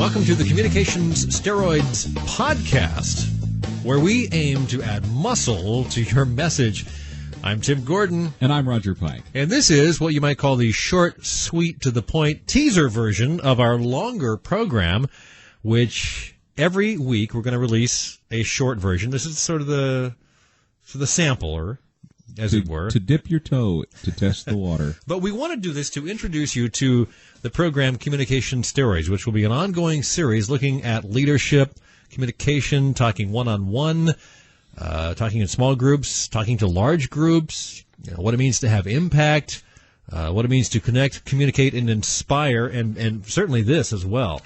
Welcome to the Communications Steroids podcast, where we aim to add muscle to your message. I'm Tim Gordon. And I'm Roger Pike. And this is what you might call the short, sweet, to the point teaser version of our longer program, which every week we're going to release a short version. This is sort of the sampler, as it were. To dip your toe to test the water. But we want to do this to introduce you to the program Communication Steroids, which will be an ongoing series looking at leadership, communication, talking one-on-one, talking in small groups, talking to large groups, what it means to have impact, what it means to connect, communicate, and inspire, and certainly this as well.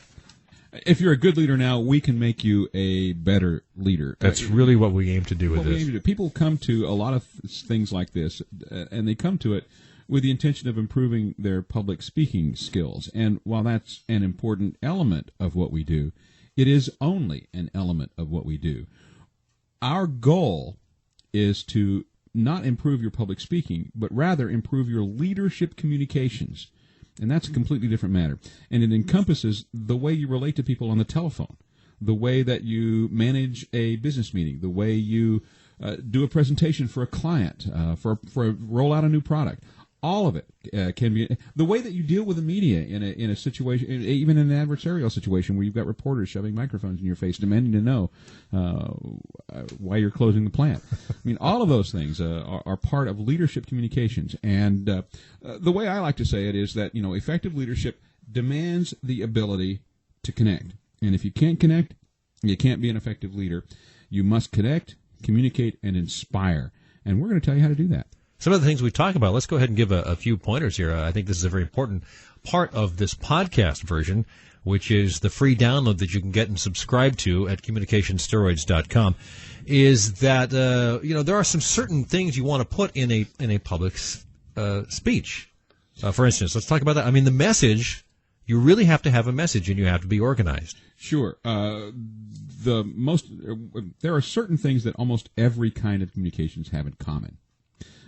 If you're a good leader now, we can make you a better leader. That's really what we aim to do with this. People come to a lot of things like this, and they come to it with the intention of improving their public speaking skills. And while that's an important element of what we do, it is only an element of what we do. Our goal is to not improve your public speaking, but rather improve your leadership communications. And that's a completely different matter. And it encompasses the way you relate to people on the telephone, the way that you manage a business meeting, the way you do a presentation for a client, for roll out a new product. All of it can be the way that you deal with the media in a situation, even in an adversarial situation where you've got reporters shoving microphones in your face, demanding to know why you're closing the plant. I mean, all of those things are part of leadership communications. And the way I like to say it is that effective leadership demands the ability to connect. And if you can't connect, you can't be an effective leader. You must connect, communicate, and inspire. And we're going to tell you how to do that. Some of the things we talk about, let's go ahead and give a few pointers here. I think this is a very important part of this podcast version, which is the free download that you can get and subscribe to at communicationsteroids.com, is that, there are some certain things you want to put in a public speech. For instance, let's talk about that. I mean, the message, you really have to have a message and you have to be organized. Sure. There are certain things that almost every kind of communications have in common.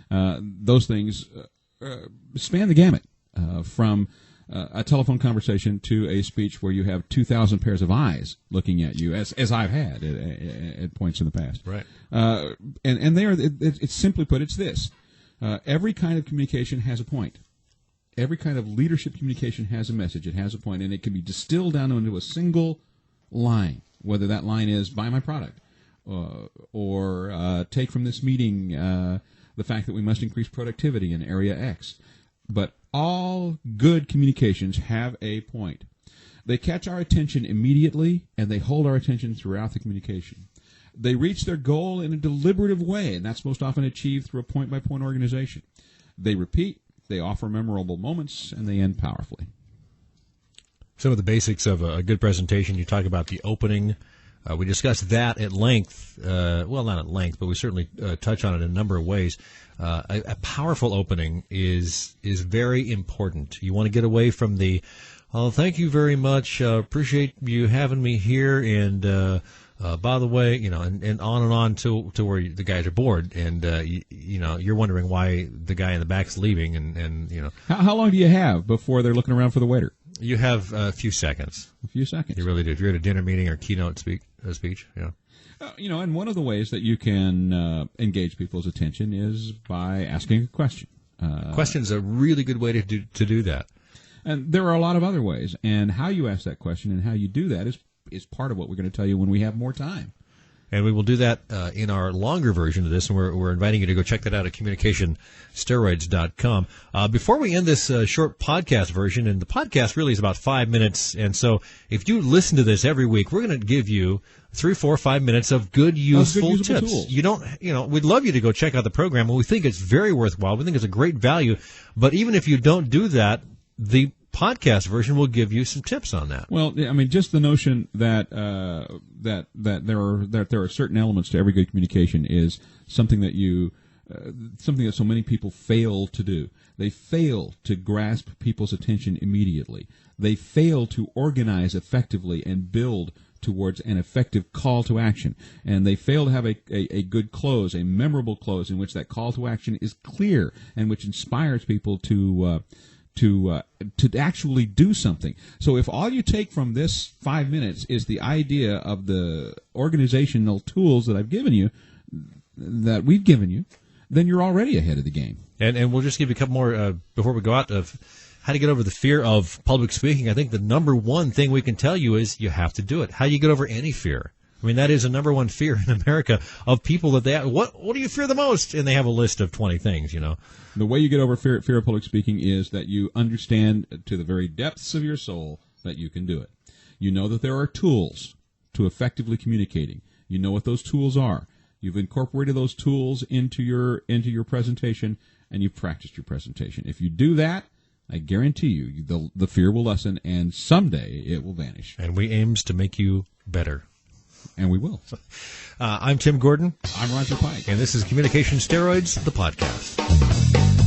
Those things span the gamut from a telephone conversation to a speech where you have 2,000 pairs of eyes looking at you, as I've had at points in the past. Right. And it's simply put, it's this. Every kind of communication has a point. Every kind of leadership communication has a message. It has a point, and it can be distilled down into a single line, whether that line is buy my product or take from this meeting the fact that we must increase productivity in area X. But all good communications have a point. They catch our attention immediately, and they hold our attention throughout the communication. They reach their goal in a deliberative way, and that's most often achieved through a point-by-point organization. They repeat, they offer memorable moments, and they end powerfully. Some of the basics of a good presentation, you talk about the opening. We discussed that at length, well, not at length, but we certainly touch on it in a number of ways. A powerful opening is very important. You want to get away from the, oh, thank you very much, appreciate you having me here, and by the way, and on to where the guys are bored, and you're wondering why the guy in the back's leaving, and. How long do you have before they're looking around for the waiter? You have a few seconds. A few seconds. You really do. If you're at a dinner meeting or keynote speech, yeah. And one of the ways that you can engage people's attention is by asking a question. Question's a really good way to do that. And there are a lot of other ways. And how you ask that question and how you do that is part of what we're going to tell you when we have more time. And we will do that in our longer version of this, and we're inviting you to go check that out at communicationsteroids.com. Before we end this short podcast version, and the podcast really is about 5 minutes, and so if you listen to this every week, we're going to give you 3, 4, 5 minutes of good, useful tips. Tools. We'd love you to go check out the program, and we think it's very worthwhile. We think it's a great value, but even if you don't do that, the podcast version will give you some tips on that. Well, I mean, just the notion that that there are certain elements to every good communication is something that something that so many people fail to do. They fail to grasp people's attention immediately. They fail to organize effectively and build towards an effective call to action. And they fail to have a good close, a memorable close in which that call to action is clear and which inspires people to to actually do something. So if all you take from this 5 minutes is the idea of the organizational tools that I've given you, that we've given you, then you're already ahead of the game. And we'll just give you a couple more before we go out of how to get over the fear of public speaking. I think the number one thing we can tell you is you have to do it. How do you get over any fear? I mean, that is a number one fear in America of people that they what do you fear the most? And they have a list of 20 things, you know. The way you get over fear of public speaking is that you understand to the very depths of your soul that you can do it. You know that there are tools to effectively communicating. You know what those tools are. You've incorporated those tools into your presentation, and you've practiced your presentation. If you do that, I guarantee you the fear will lessen, and someday it will vanish. And we aims to make you better. And we will. I'm Tim Gordon. I'm Roger Pike. And this is Communication Steroids, the podcast.